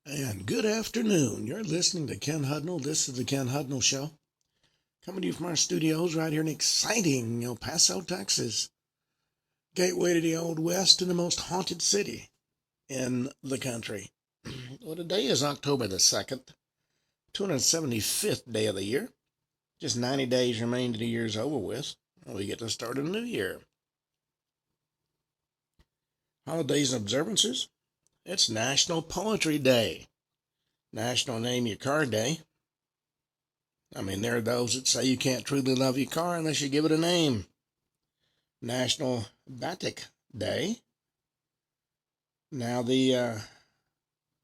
And good afternoon. You're listening to Ken Hudnall. This is the Ken Hudnall Show. Coming to you from our studios right here in exciting El Paso, Texas. Gateway to the Old West and the most haunted city in the country. Well, today is October the 2nd, 275th day of the year. Just 90 days remain to the year's over with. We get to start a new year. Holidays and observances. It's National Poetry Day. National Name Your Car Day. There are those that say you can't truly love your car unless you give it a name. National Batik Day. Now, the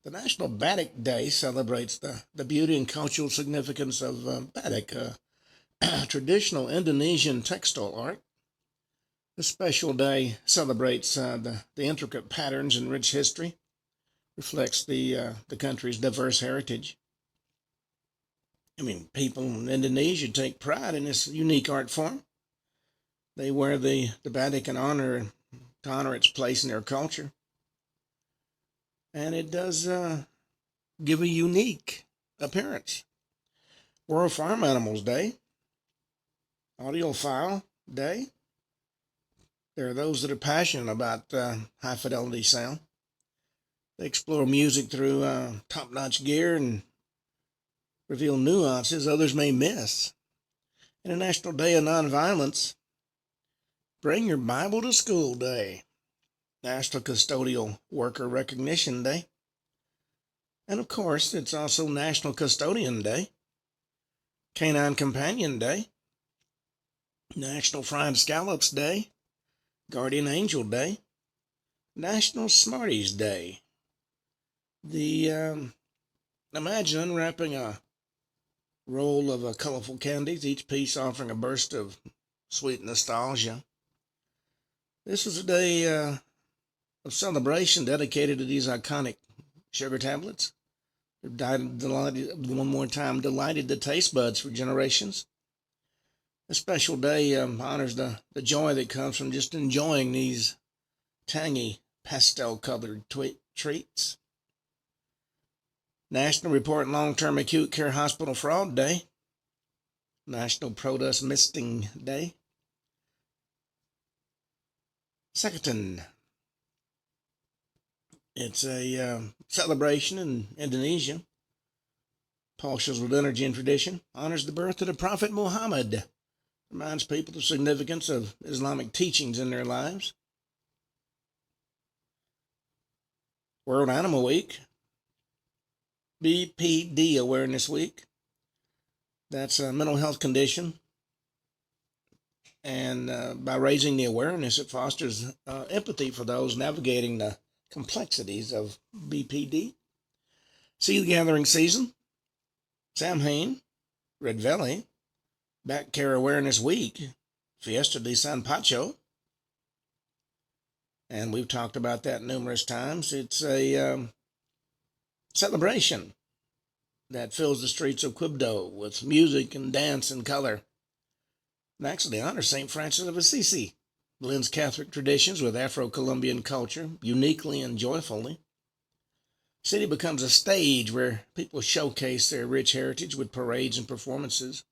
National Batik Day celebrates the beauty and cultural significance of batik, traditional Indonesian textile art. The special day celebrates the intricate patterns and rich history, reflects the country's diverse heritage. People in Indonesia take pride in this unique art form. They wear the batik to honor its place in their culture. And it does give a unique appearance. World Farm Animals Day. Audiophile Day. There are those that are passionate about high fidelity sound. They explore music through top-notch gear and reveal nuances others may miss. International Day of Nonviolence. Bring Your Bible to School Day. National Custodial Worker Recognition Day. And of course, it's also National Custodian Day. Canine Companion Day. National Fried Scallops Day. Guardian Angel Day. National Smarties Day. Imagine unwrapping a roll of colorful candies, each piece offering a burst of sweet nostalgia. This is a day of celebration dedicated to these iconic sugar tablets. They've delighted the taste buds for generations. A special day honors the joy that comes from just enjoying these tangy pastel-colored treats. National Report Long-Term Acute Care Hospital Fraud Day. National Produce Misting Day. Second, it's a celebration in Indonesia. Pulses with energy and tradition. Honors the birth of the Prophet Muhammad. Reminds people the significance of Islamic teachings in their lives. World Animal Week. BPD Awareness Week. That's a mental health condition. And by raising the awareness, it fosters empathy for those navigating the complexities of BPD. Seal gathering season. Samhain. Red Valley. Back Care Awareness Week. Fiesta de San Pacho. And we've talked about that numerous times. It's a celebration that fills the streets of Quibdó with music and dance and color. And actually honors St. Francis of Assisi. Blends Catholic traditions with Afro-Colombian culture, uniquely and joyfully. The city becomes a stage where people showcase their rich heritage with parades and performances.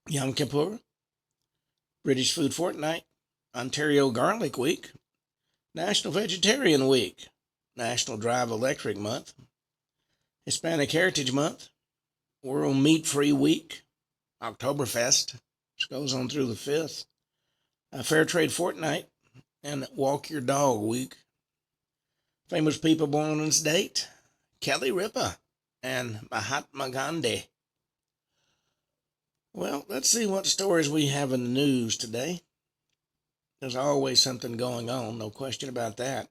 Yom Kippur, British Food Fortnight, Ontario Garlic Week, National Vegetarian Week, National Drive Electric Month, Hispanic Heritage Month, World Meat Free Week, Oktoberfest, which goes on through the 5th, Fair Trade Fortnight, and Walk Your Dog Week. Famous people born on this date, Kelly Ripa and Mahatma Gandhi. Well, let's see what stories we have in the news today. There's always something going on, no question about that.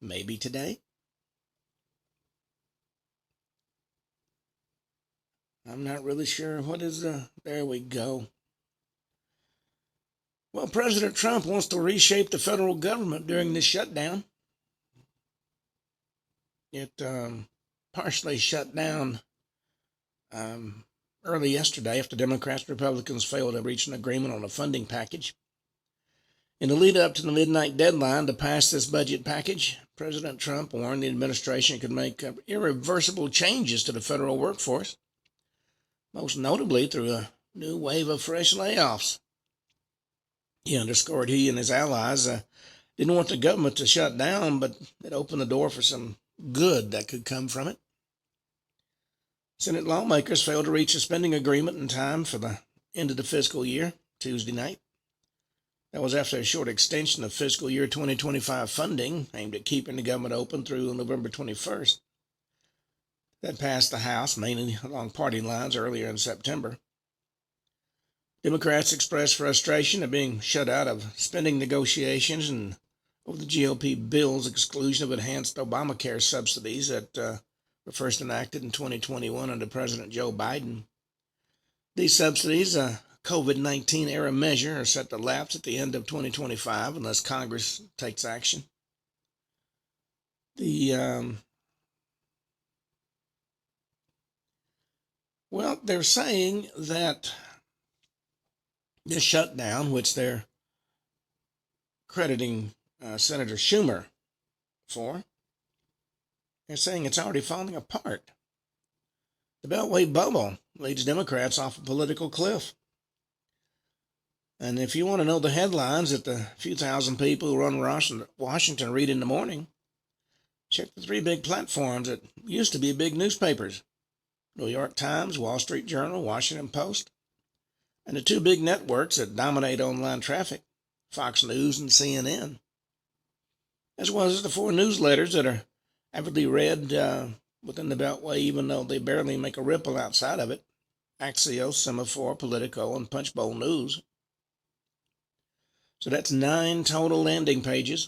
Maybe today? I'm not really sure. What is there we go. Well, President Trump wants to reshape the federal government during this shutdown. It partially shut down early yesterday after Democrats and Republicans failed to reach an agreement on a funding package. In the lead up to the midnight deadline to pass this budget package, President Trump warned the administration could make irreversible changes to the federal workforce, most notably through a new wave of fresh layoffs. He underscored he and his allies didn't want the government to shut down, but it opened the door for some good that could come from it. Senate lawmakers failed to reach a spending agreement in time for the end of the fiscal year, Tuesday night. That was after a short extension of fiscal year 2025 funding aimed at keeping the government open through November 21st. That passed the House, mainly along party lines, earlier in September. Democrats expressed frustration at being shut out of spending negotiations and over the GOP bill's exclusion of enhanced Obamacare subsidies that were first enacted in 2021 under President Joe Biden. These subsidies, a COVID-19 era measure, are set to lapse at the end of 2025 unless Congress takes action. They're saying that this shutdown, which they're crediting Senator Schumer for, they're saying it's already falling apart. The Beltway bubble leads Democrats off a political cliff. And if you want to know the headlines that the few thousand people who run Washington read in the morning, check the three big platforms that used to be big newspapers: New York Times, Wall Street Journal, Washington Post, and the two big networks that dominate online traffic, Fox News and CNN, as well as the four newsletters that are avidly read within the Beltway, even though they barely make a ripple outside of it: Axios, Semaphore, Politico, and Punchbowl News. So that's 9 total landing pages.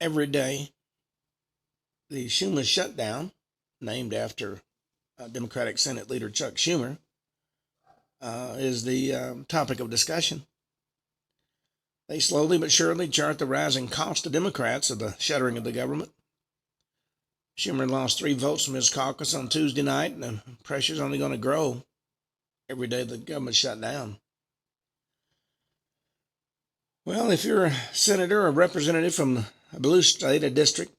Every day, the Schumer shutdown, named after Democratic Senate Leader Chuck Schumer, is the topic of discussion. They slowly but surely chart the rising cost to Democrats of the shuttering of the government. Schumer lost 3 votes from his caucus on Tuesday night, and the pressure's only going to grow every day the government shut down. Well, if you're a senator or representative from a blue state, a district,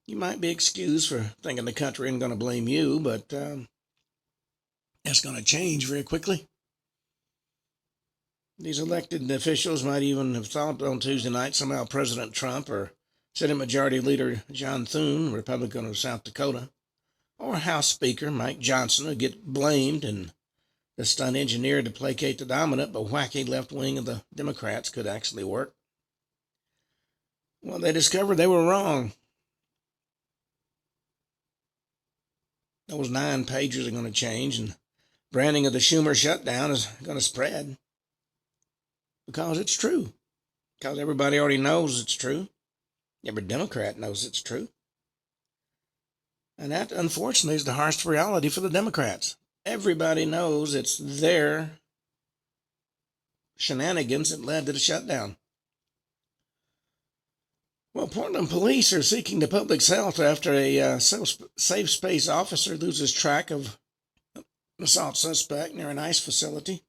you might be excused for thinking the country ain't going to blame you, but that's going to change very quickly. These elected officials might even have thought on Tuesday night somehow President Trump or Senate Majority Leader John Thune, Republican of South Dakota, or House Speaker Mike Johnson would get blamed and the stunt engineered to placate the dominant but wacky left wing of the Democrats could actually work. Well, they discovered they were wrong. Those 9 pages are going to change, and branding of the Schumer shutdown is going to spread. Because it's true. Because everybody already knows it's true. Every Democrat knows it's true. And that, unfortunately, is the harsh reality for the Democrats. Everybody knows it's their shenanigans that led to the shutdown. Well, Portland police are seeking the public's help after a safe space officer loses track of an assault suspect near an ICE facility.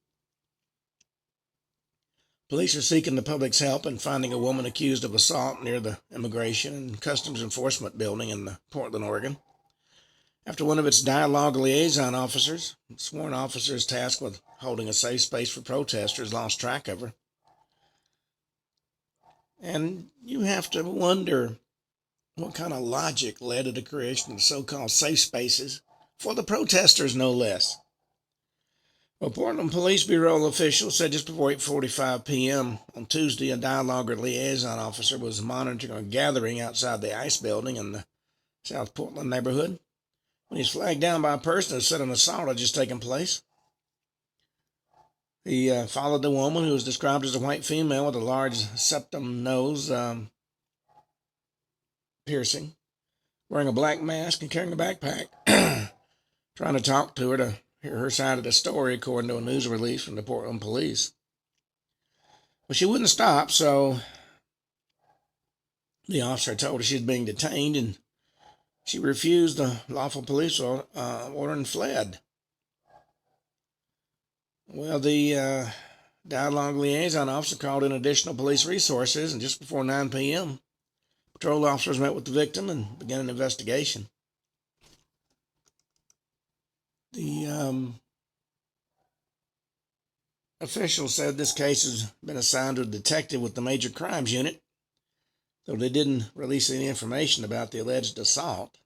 Police are seeking the public's help in finding a woman accused of assault near the Immigration and Customs Enforcement building in Portland, Oregon, after one of its dialogue liaison officers, sworn officers tasked with holding a safe space for protesters, lost track of her. And you have to wonder what kind of logic led to the creation of so-called safe spaces for the protesters, no less. Well, Portland Police Bureau officials said just before 8:45 p.m. on Tuesday, a dialogue or liaison officer was monitoring a gathering outside the ICE building in the South Portland neighborhood when he was flagged down by a person who said an assault had just taken place. He followed the woman, who was described as a white female with a large septum nose piercing, wearing a black mask and carrying a backpack, trying to talk to her to hear her side of the story, according to a news release from the Portland police. But she wouldn't stop, so the officer told her she was being detained, and she refused the lawful police order and fled. Well, the dialogue liaison officer called in additional police resources, and just before 9 p.m., patrol officers met with the victim and began an investigation. The officials said this case has been assigned to a detective with the Major Crimes Unit, though they didn't release any information about the alleged assault.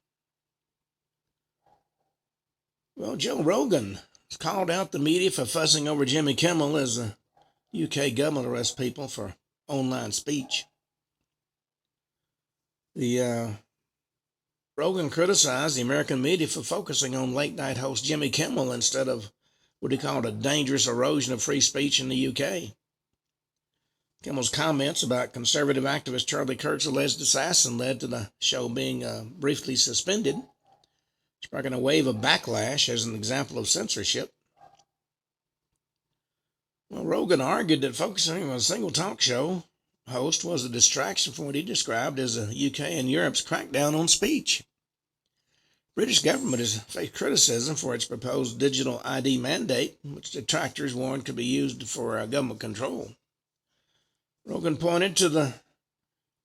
Well, Joe Rogan has called out the media for fussing over Jimmy Kimmel as the UK government arrests people for online speech. The Rogan criticized the American media for focusing on late-night host Jimmy Kimmel instead of what he called a dangerous erosion of free speech in the UK. Kimmel's comments about conservative activist Charlie Kirk's alleged assassin led to the show being briefly suspended, sparking a wave of backlash as an example of censorship. Well, Rogan argued that focusing on a single talk show host was a distraction from what he described as the UK and Europe's crackdown on speech. British government has faced criticism for its proposed digital ID mandate, which detractors warned could be used for government control. Rogan pointed to the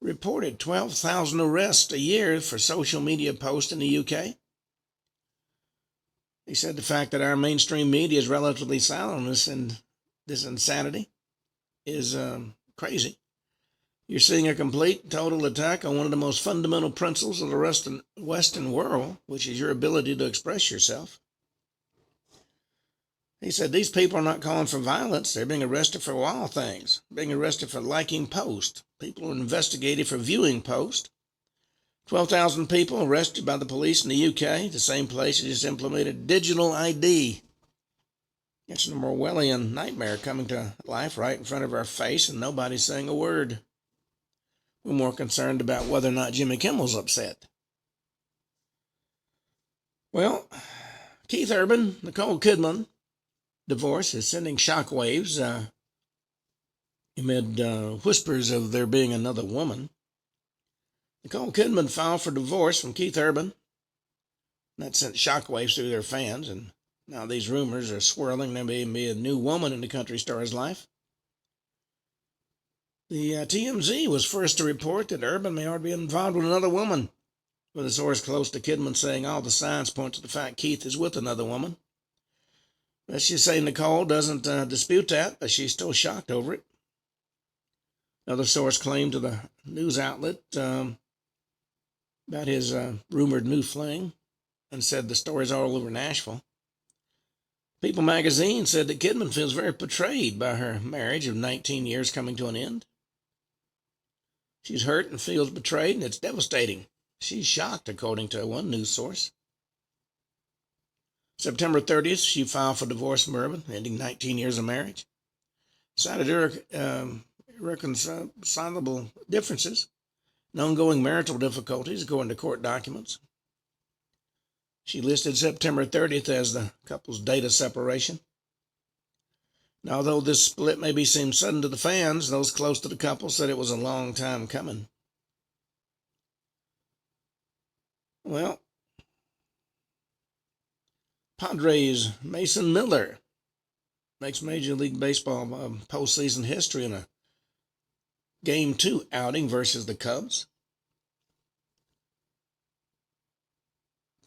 reported 12,000 arrests a year for social media posts in the UK. He said the fact that our mainstream media is relatively silent on this insanity is crazy. You're seeing a complete, total attack on one of the most fundamental principles of the Western world, which is your ability to express yourself. He said these people are not calling for violence. They're being arrested for wild things, being arrested for liking posts. People are investigated for viewing posts. 12,000 people arrested by the police in the UK, the same place that just implemented digital ID. It's an Orwellian nightmare coming to life right in front of our face, and nobody's saying a word. We're more concerned about whether or not Jimmy Kimmel's upset. Well, Keith Urban, Nicole Kidman divorce is sending shockwaves amid whispers of there being another woman. Nicole Kidman filed for divorce from Keith Urban. That sent shockwaves through their fans, and now these rumors are swirling. There may be a new woman in the country star's life. The TMZ was first to report that Urban may already be involved with another woman, with a source close to Kidman saying all the signs point to the fact Keith is with another woman. Let's just say Nicole doesn't dispute that, but she's still shocked over it. Another source claimed to the news outlet about his rumored new fling and said the story's all over Nashville. People magazine said that Kidman feels very betrayed by her marriage of 19 years coming to an end. She's hurt and feels betrayed, and it's devastating. She's shocked, according to one news source. September 30th, she filed for divorce from Urban, ending 19 years of marriage. Cited irreconcilable differences and ongoing marital difficulties, according to court documents. She listed September 30th as the couple's date of separation. Now, although this split maybe seemed sudden to the fans, those close to the couple said it was a long time coming. Well, Padres' Mason Miller makes Major League Baseball postseason history in a Game 2 outing versus the Cubs.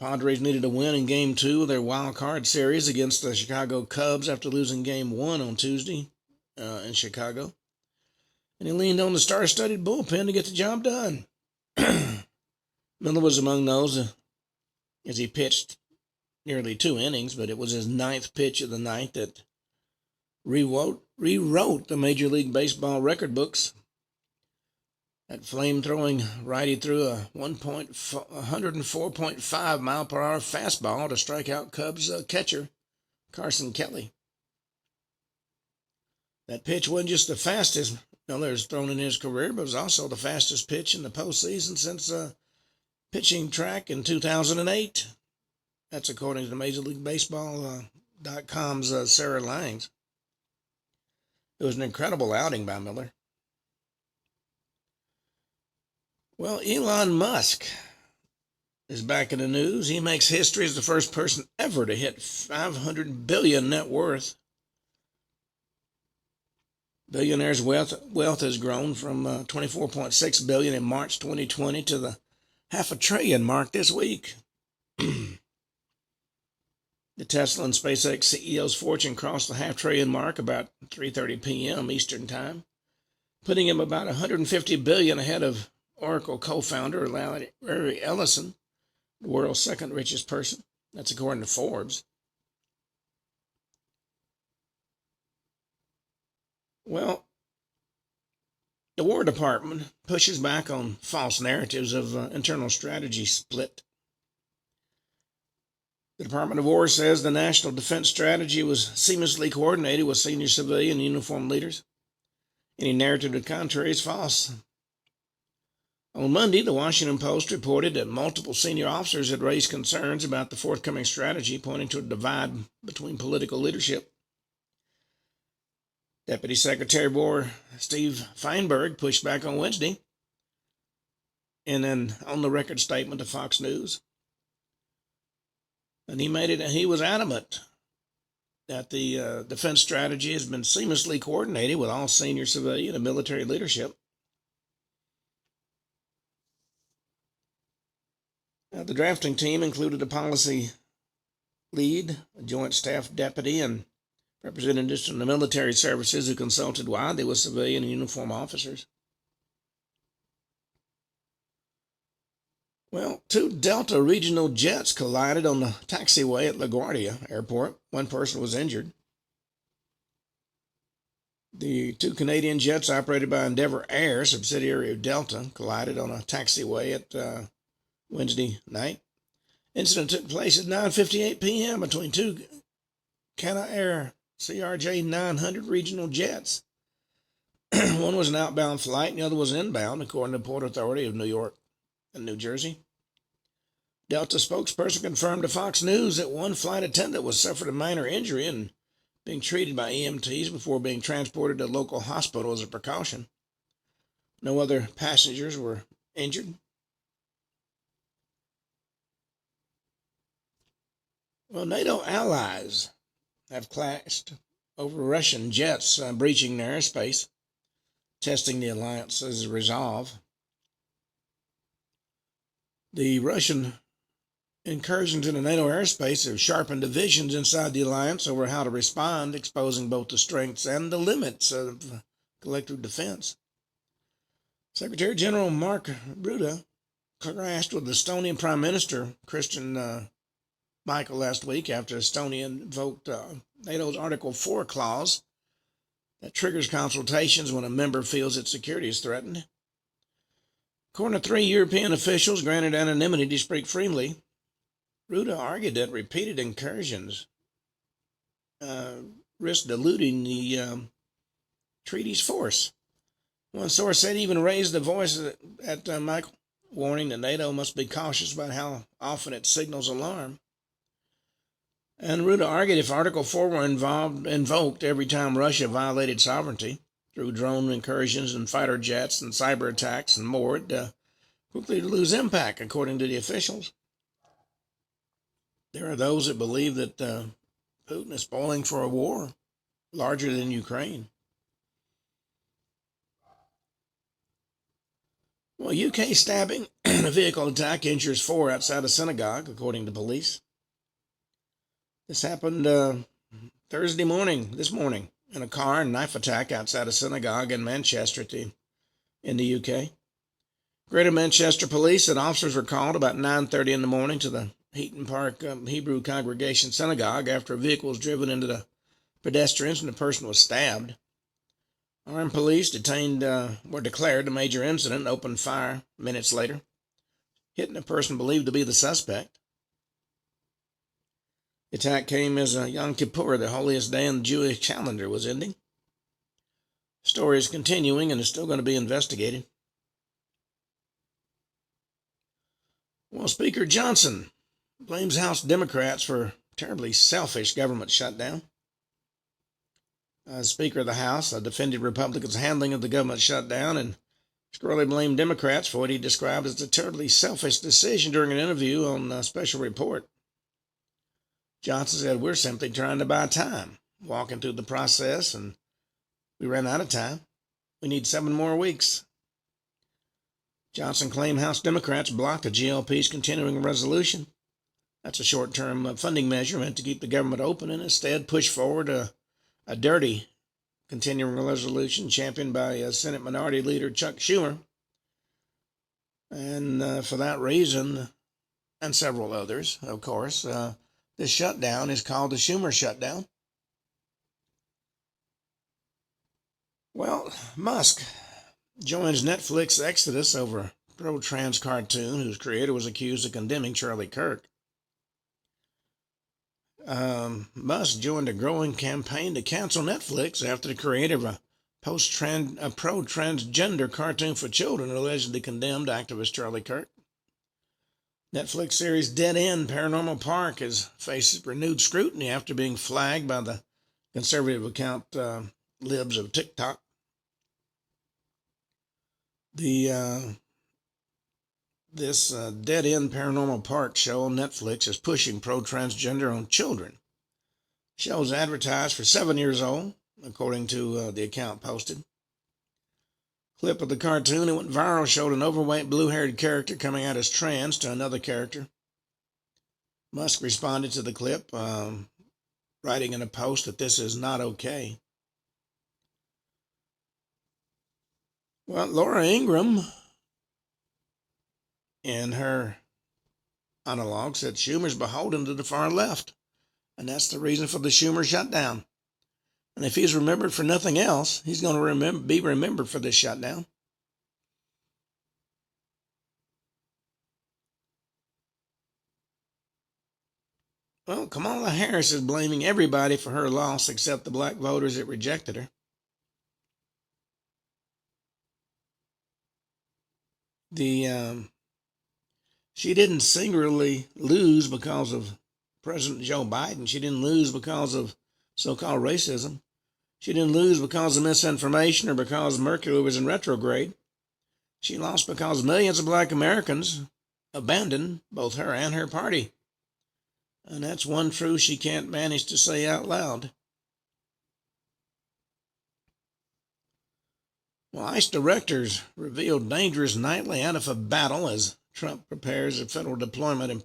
Padres needed a win in Game 2 of their wild card series against the Chicago Cubs after losing Game 1 on Tuesday in Chicago. And he leaned on the star-studded bullpen to get the job done. Miller was among those as he pitched nearly 2 innings, but it was his 9th pitch of the night that rewrote the Major League Baseball record books. That flame-throwing righty threw a 104.5 mile per hour fastball to strike out Cubs catcher Carson Kelly. That pitch wasn't just the fastest Miller's thrown in his career, but it was also the fastest pitch in the postseason since pitching track in 2008. That's according to the Major League Baseball.com's Sarah Langs. It was an incredible outing by Miller. Well, Elon Musk is back in the news. He makes history as the first person ever to hit $500 billion net worth. Billionaires' wealth has grown from $24.6 billion in March 2020 to the half a trillion mark this week. The Tesla and SpaceX CEO's fortune crossed the half trillion mark about 3:30 p.m. Eastern Time, putting him about $150 billion ahead of Oracle co-founder Larry Ellison, the world's second richest person. That's according to Forbes. Well, the War Department pushes back on false narratives of internal strategy split. The Department of War says the national defense strategy was seamlessly coordinated with senior civilian and uniformed leaders. Any narrative to the contrary is false. On Monday, the Washington Post reported that multiple senior officers had raised concerns about the forthcoming strategy, pointing to a divide between political leadership. Deputy Secretary of War Steve Feinberg pushed back on Wednesday in an on-the-record statement to Fox News. And he was adamant that the defense strategy has been seamlessly coordinated with all senior civilian and military leadership. The drafting team included a policy lead, a joint staff deputy, and representatives from the military services who consulted widely with civilian and uniform officers. Well, two Delta regional jets collided on the taxiway at LaGuardia Airport. One person was injured. The two Canadian jets operated by Endeavour Air, subsidiary of Delta, collided on a taxiway at Wednesday night. Incident took place at 9:58 p.m. between two Canadair CRJ 900 regional jets. One was an outbound flight and the other was inbound, according to the Port Authority of New York and New Jersey. Delta spokesperson confirmed to Fox News that one flight attendant suffered a minor injury and being treated by EMTs before being transported to a local hospital as a precaution. No other passengers were injured. Well, NATO allies have clashed over Russian jets breaching their airspace, testing the alliance's resolve. The Russian incursions into NATO airspace have sharpened divisions inside the alliance over how to respond, exposing both the strengths and the limits of collective defense. Secretary General Mark Rutte clashed with Estonian Prime Minister Christian Michael last week after Estonia invoked NATO's Article 4 clause that triggers consultations when a member feels its security is threatened. According to 3 European officials granted anonymity to speak freely, Rutte argued that repeated incursions risk diluting the treaty's force. One source said he even raised the voice at Michael, warning that NATO must be cautious about how often it signals alarm. And Rutte argued if Article 4 were invoked every time Russia violated sovereignty through drone incursions and fighter jets and cyber attacks and more, it'd quickly lose impact, according to the officials. There are those that believe that Putin is spoiling for a war larger than Ukraine. Well, UK stabbing and a vehicle attack injures 4 outside a synagogue, according to police. This happened this morning, in a car and knife attack outside a synagogue in Manchester in the UK. Greater Manchester Police said officers were called about 9:30 in the morning to the Heaton Park Hebrew Congregation Synagogue after a vehicle was driven into the pedestrians and the person was stabbed. Armed police were declared a major incident and opened fire minutes later, hitting a person believed to be the suspect. The attack came as Yom Kippur, the holiest day in the Jewish calendar, was ending. The story is continuing and is still going to be investigated. Well, Speaker Johnson blames House Democrats for terribly selfish government shutdown. Speaker of the House defended Republicans' handling of the government shutdown and squarely blamed Democrats for what he described as a terribly selfish decision during an interview on a special report. Johnson said, "We're simply trying to buy time, walking through the process and We ran out of time. We need 7 more weeks. Johnson claimed House Democrats blocked the GOP's continuing resolution. That's a short-term funding measure meant to keep the government open and instead push forward a dirty continuing resolution championed by Senate Minority Leader Chuck Schumer. And for that reason, and several others, of course, this shutdown is called the Schumer shutdown. Well, Musk joins Netflix exodus over pro-trans cartoon whose creator was accused of condemning Charlie Kirk. Musk joined a growing campaign to cancel Netflix after the creator of a pro-transgender cartoon for children allegedly condemned activist Charlie Kirk. Netflix series Dead End Paranormal Park has faced renewed scrutiny after being flagged by the conservative account libs of TikTok. This Dead End Paranormal Park show on Netflix is pushing pro-transgender on children. The show is advertised for 7 years old, according to the account posted. Clip of the cartoon that went viral showed an overweight blue-haired character coming out as trans to another character. Musk responded to the clip, writing in a post that this is not okay. Well, Laura Ingraham, in her monologue, said Schumer's beholden to the far left, and that's the reason for the Schumer shutdown. And if he's remembered for nothing else, he's going to be remembered for this shutdown. Well, Kamala Harris is blaming everybody for her loss except the black voters that rejected her. She didn't singularly lose because of President Joe Biden. She didn't lose because of so-called racism. She didn't lose because of misinformation or because Mercury was in retrograde. She lost because millions of black Americans abandoned both her and her party. And that's one truth she can't manage to say out loud. Well, ICE directors revealed dangerous nightly Antifa battle as Trump prepares a federal deployment in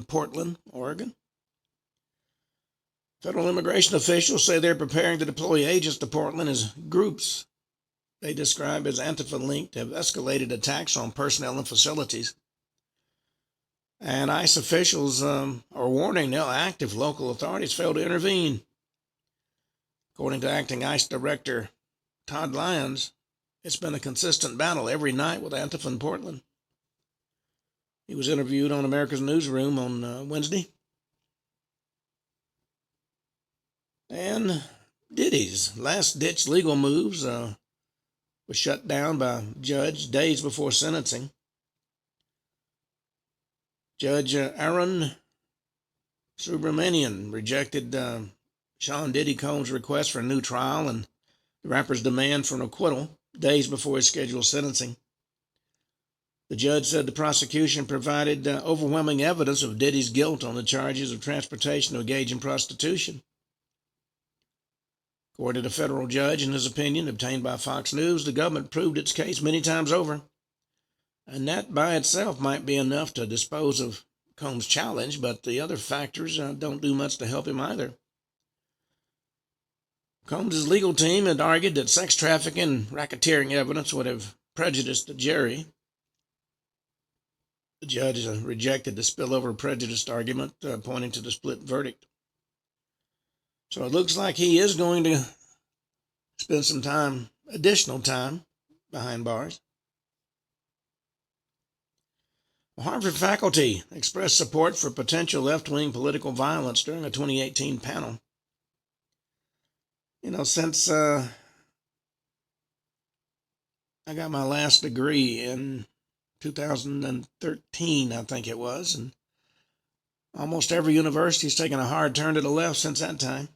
Portland, Oregon. Federal immigration officials say they're preparing to deploy agents to Portland as groups they describe as Antifa-linked have escalated attacks on personnel and facilities. And ICE officials are warning they'll act if local authorities fail to intervene. According to acting ICE Director Todd Lyons, it's been a consistent battle every night with Antifa in Portland. He was interviewed on America's Newsroom on Wednesday. And Diddy's last-ditch legal moves was shut down by a judge days before sentencing. Judge Aaron Subramanian rejected Sean Diddy Combs' request for a new trial and the rapper's demand for an acquittal days before his scheduled sentencing. The judge said the prosecution provided overwhelming evidence of Diddy's guilt on the charges of transportation to engage in prostitution. According to the federal judge, in his opinion, obtained by Fox News, the government proved its case many times over. And that by itself might be enough to dispose of Combs' challenge, but the other factors don't do much to help him either. Combs' legal team had argued that sex trafficking and racketeering evidence would have prejudiced the jury. The judge rejected the spillover prejudice argument, pointing to the split verdict. So it looks like he is going to spend some additional time, behind bars. Harvard faculty expressed support for potential left-wing political violence during a 2018 panel. Since I got my last degree in 2013, I think it was, and almost every university's taken a hard turn to the left since that time.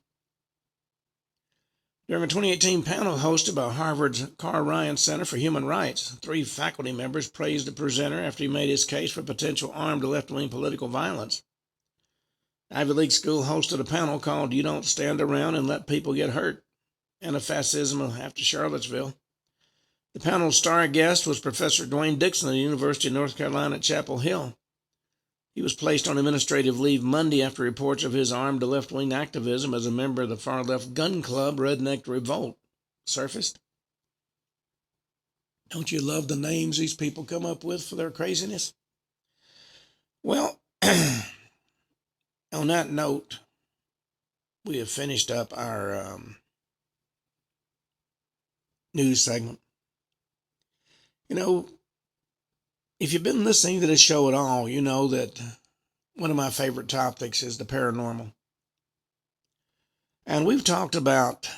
During a 2018 panel hosted by Harvard's Carl Ryan Center for Human Rights, 3 faculty members praised the presenter after he made his case for potential armed left-wing political violence. Ivy League school hosted a panel called "You Don't Stand Around and Let People Get Hurt," anti-fascism after Charlottesville. The panel's star guest was Professor Dwayne Dixon of the University of North Carolina at Chapel Hill. He was placed on administrative leave Monday after reports of his armed left-wing activism as a member of the far-left gun club Redneck Revolt surfaced. Don't you love the names these people come up with for their craziness? Well, on that note, we have finished up our news segment. You know, if you've been listening to this show at all, you know that one of my favorite topics is the paranormal. And we've talked about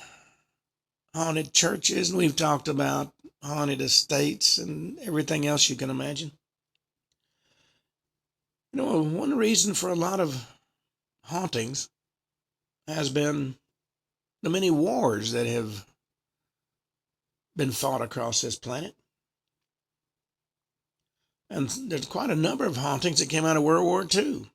haunted churches, and we've talked about haunted estates and everything else you can imagine. You know, one reason for a lot of hauntings has been the many wars that have been fought across this planet. And there's quite a number of hauntings that came out of World War II.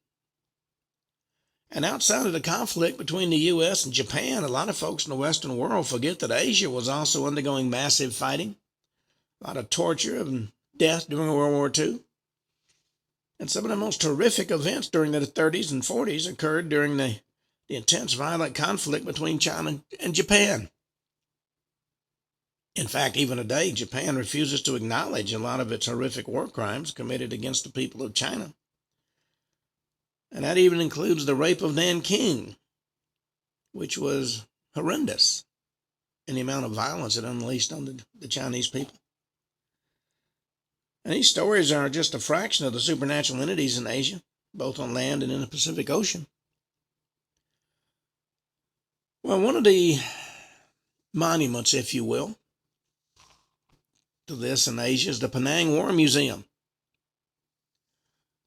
And outside of the conflict between the U.S. and Japan, a lot of folks in the Western world forget that Asia was also undergoing massive fighting, a lot of torture and death during World War II. And some of the most horrific events during the 30s and 40s occurred during the intense violent conflict between China and Japan. In fact, even today, Japan refuses to acknowledge a lot of its horrific war crimes committed against the people of China. And that even includes the rape of Nanking, which was horrendous in the amount of violence it unleashed on the Chinese people. And these stories are just a fraction of the supernatural entities in Asia, both on land and in the Pacific Ocean. Well, one of the monuments, if you will, to this in Asia is the Penang War Museum.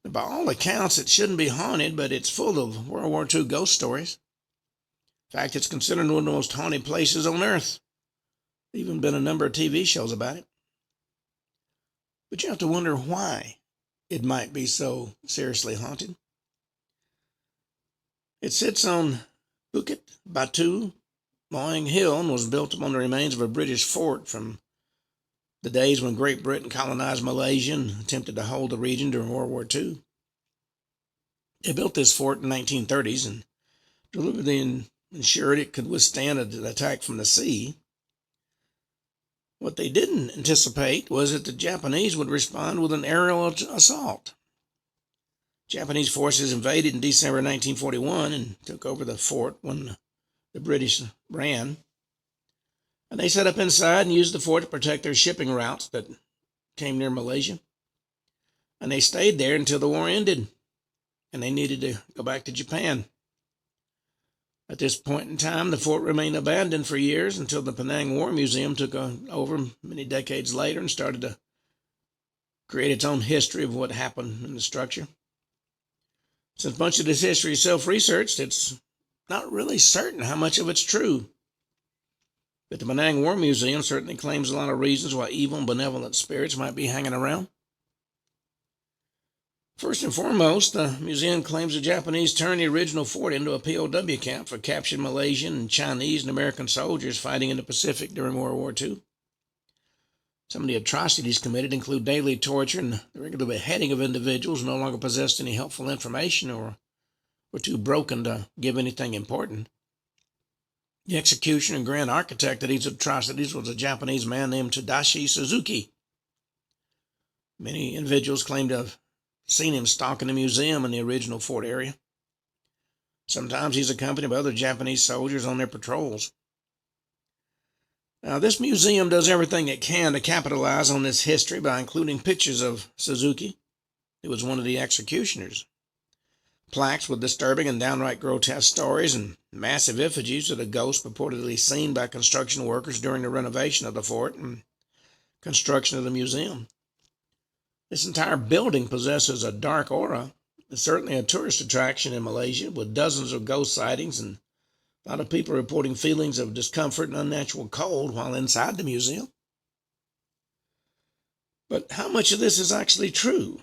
By all accounts, it shouldn't be haunted, but it's full of World War II ghost stories. In fact, it's considered one of the most haunted places on Earth. There's even been a number of TV shows about it. But you have to wonder why it might be so seriously haunted. It sits on Bukit Batu Moing Hill and was built upon the remains of a British fort from the days when Great Britain colonized Malaysia and attempted to hold the region during World War II. They built this fort in the 1930s and deliberately ensured it could withstand an attack from the sea. What they didn't anticipate was that the Japanese would respond with an aerial assault. Japanese forces invaded in December 1941 and took over the fort when the British ran. And they set up inside and used the fort to protect their shipping routes that came near Malaysia. And they stayed there until the war ended, and they needed to go back to Japan. At this point in time, the fort remained abandoned for years until the Penang War Museum took over many decades later and started to create its own history of what happened in the structure. Since much of this history is self-researched, it's not really certain how much of it's true. But the Penang War Museum certainly claims a lot of reasons why evil and benevolent spirits might be hanging around. First and foremost, the museum claims the Japanese turned the original fort into a POW camp for captured Malaysian and Chinese and American soldiers fighting in the Pacific during World War II. Some of the atrocities committed include daily torture and the regular beheading of individuals who no longer possessed any helpful information or were too broken to give anything important. The executioner and grand architect of these atrocities was a Japanese man named Tadashi Suzuki. Many individuals claim to have seen him stalking the museum in the original fort area. Sometimes he's accompanied by other Japanese soldiers on their patrols. Now, this museum does everything it can to capitalize on this history by including pictures of Suzuki, who was one of the executioners, plaques with disturbing and downright grotesque stories, and massive effigies of the ghost purportedly seen by construction workers during the renovation of the fort and construction of the museum. This entire building possesses a dark aura. It's certainly a tourist attraction in Malaysia, with dozens of ghost sightings and a lot of people reporting feelings of discomfort and unnatural cold while inside the museum. But how much of this is actually true?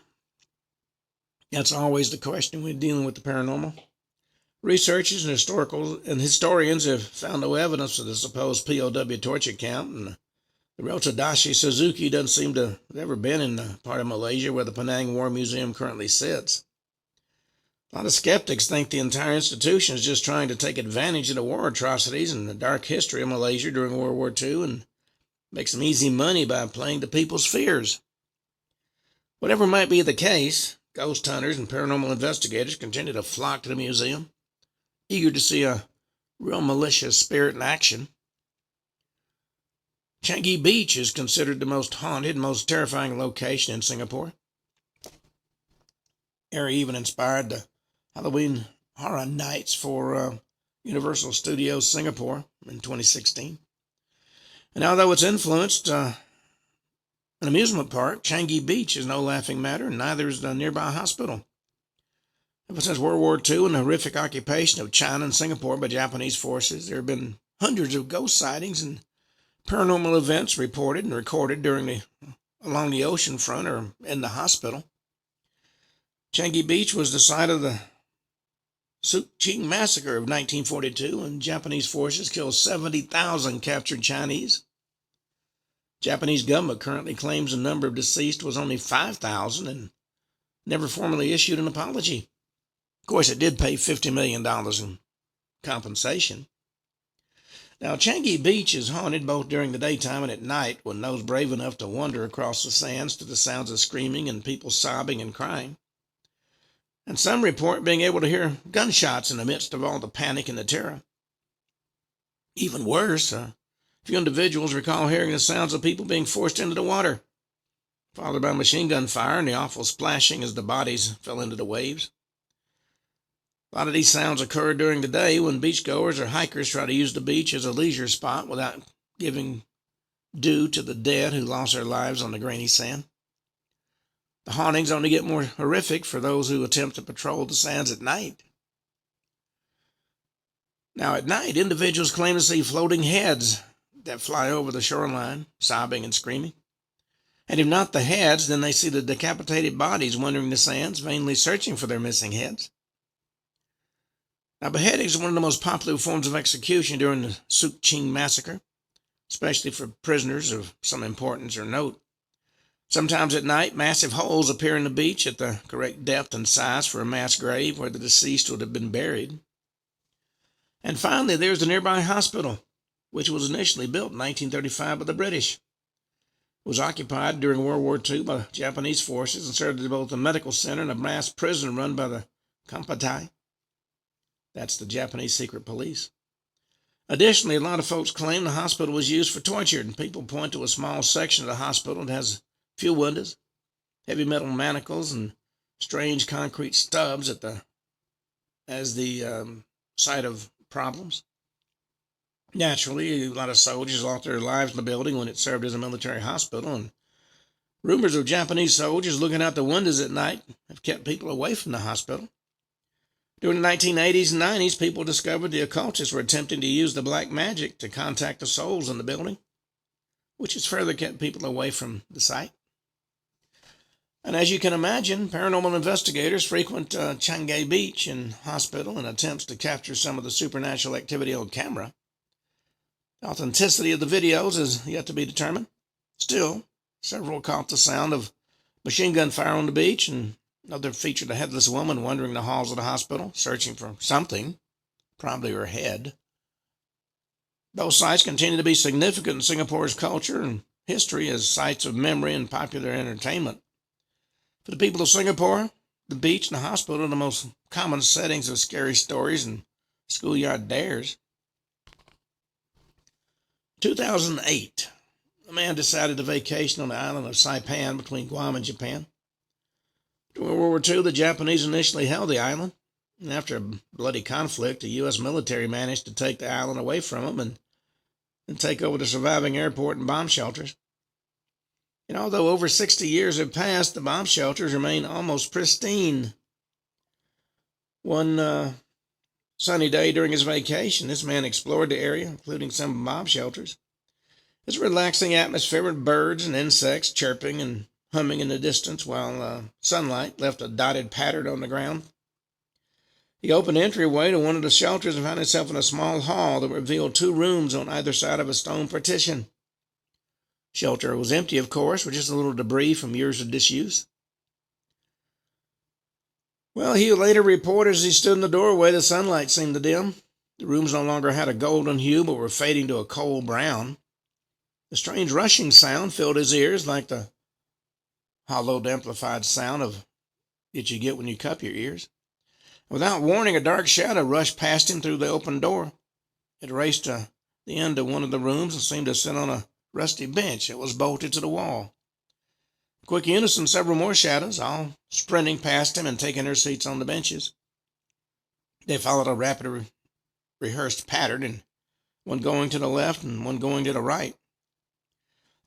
That's always the question when dealing with the paranormal. Researchers and historians have found no evidence of the supposed POW torture camp, and the real Tadashi Suzuki doesn't seem to have ever been in the part of Malaysia where the Penang War Museum currently sits. A lot of skeptics think the entire institution is just trying to take advantage of the war atrocities and the dark history of Malaysia during World War II and make some easy money by playing to people's fears. Whatever might be the case, ghost hunters and paranormal investigators continue to flock to the museum, eager to see a real malicious spirit in action. Changi Beach is considered the most haunted and most terrifying location in Singapore. The area even inspired the Halloween Horror Nights for Universal Studios Singapore in 2016. And although it's influenced an amusement park, Changi Beach is no laughing matter, and neither is the nearby hospital. Ever since World War II and the horrific occupation of China and Singapore by Japanese forces, there have been hundreds of ghost sightings and paranormal events reported and recorded along the ocean front or in the hospital. Changi Beach was the site of the Suqing Massacre of 1942, when Japanese forces killed 70,000 captured Chinese. Japanese government currently claims the number of deceased was only 5,000 and never formally issued an apology. Of course, it did pay $50 million in compensation. Now, Changi Beach is haunted both during the daytime and at night when those brave enough to wander across the sands to the sounds of screaming and people sobbing and crying. And some report being able to hear gunshots in the midst of all the panic and the terror. Even worse, a few individuals recall hearing the sounds of people being forced into the water, followed by machine gun fire and the awful splashing as the bodies fell into the waves. A lot of these sounds occur during the day when beachgoers or hikers try to use the beach as a leisure spot without giving due to the dead who lost their lives on the grainy sand. The hauntings only get more horrific for those who attempt to patrol the sands at night. Now, at night, individuals claim to see floating heads that fly over the shoreline, sobbing and screaming. And if not the heads, then they see the decapitated bodies wandering the sands, vainly searching for their missing heads. Now, beheadings are one of the most popular forms of execution during the Suqing Massacre, especially for prisoners of some importance or note. Sometimes at night, massive holes appear in the beach at the correct depth and size for a mass grave where the deceased would have been buried. And finally, there's the nearby hospital, which was initially built in 1935 by the British. It was occupied during World War II by Japanese forces and served as both a medical center and a mass prison run by the Kampatai. That's the Japanese secret police. Additionally, a lot of folks claim the hospital was used for torture, and people point to a small section of the hospital that has few windows, heavy metal manacles, and strange concrete stubs as the site of problems. Naturally, a lot of soldiers lost their lives in the building when it served as a military hospital, and rumors of Japanese soldiers looking out the windows at night have kept people away from the hospital. During the 1980s and 90s, people discovered the occultists were attempting to use the black magic to contact the souls in the building, which has further kept people away from the site. And as you can imagine, paranormal investigators frequent Changi Beach and hospital in attempts to capture some of the supernatural activity on camera. The authenticity of the videos is yet to be determined. Still, several caught the sound of machine gun fire on the beach, and another featured a headless woman wandering the halls of the hospital, searching for something, probably her head. Both sites continue to be significant in Singapore's culture and history as sites of memory and popular entertainment. For the people of Singapore, the beach and the hospital are the most common settings of scary stories and schoolyard dares. 2008, a man decided to vacation on the island of Saipan between Guam and Japan. During World War II, the Japanese initially held the island, and after a bloody conflict, the U.S. military managed to take the island away from them and take over the surviving airport and bomb shelters. And although over 60 years have passed, the bomb shelters remain almost pristine. One sunny day during his vacation, this man explored the area, including some bomb shelters. It's a relaxing atmosphere with birds and insects chirping and humming in the distance while sunlight left a dotted pattern on the ground. He opened the entryway to one of the shelters and found himself in a small hall that revealed 2 rooms on either side of a stone partition. Shelter was empty, of course, with just a little debris from years of disuse. Well, he later reported as he stood in the doorway, the sunlight seemed to dim. The rooms no longer had a golden hue, but were fading to a cold brown. A strange rushing sound filled his ears, like the hollowed, amplified sound that you get when you cup your ears. Without warning, a dark shadow rushed past him through the open door. It raced to the end of one of the rooms and seemed to sit on a rusty bench that was bolted to the wall. In quick unison, several more shadows, all sprinting past him and taking their seats on the benches. They followed a rapid, rehearsed pattern, and one going to the left and one going to the right.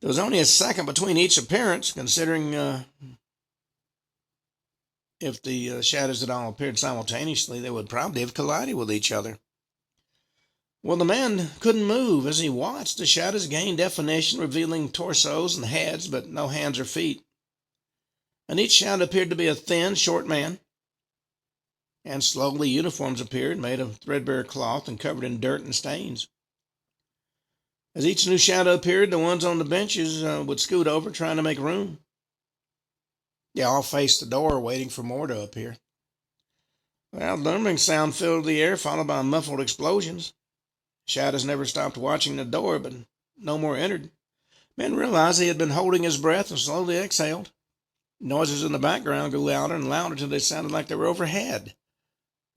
There was only a second between each appearance, considering if the shadows had all appeared simultaneously, they would probably have collided with each other. Well, the man couldn't move. As he watched, the shadows gained definition, revealing torsos and heads, but no hands or feet. And each shadow appeared to be a thin, short man. And slowly uniforms appeared, made of threadbare cloth and covered in dirt and stains. As each new shadow appeared, the ones on the benches would scoot over, trying to make room. They all faced the door, waiting for more to appear. Well, the thundering sound filled the air, followed by muffled explosions. Shadows never stopped watching the door, but no more entered. Men realized he had been holding his breath and slowly exhaled. Noises in the background grew louder and louder till they sounded like they were overhead.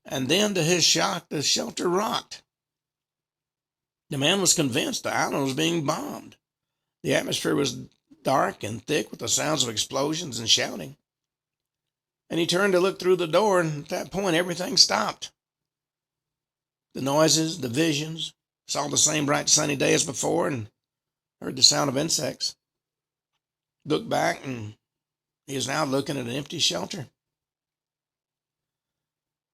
And then, to his shock, the shelter rocked. The man was convinced the island was being bombed. The atmosphere was dark and thick with the sounds of explosions and shouting. And he turned to look through the door, and at that point everything stopped. The noises, the visions, saw the same bright sunny day as before, and heard the sound of insects. Looked back, and he is now looking at an empty shelter.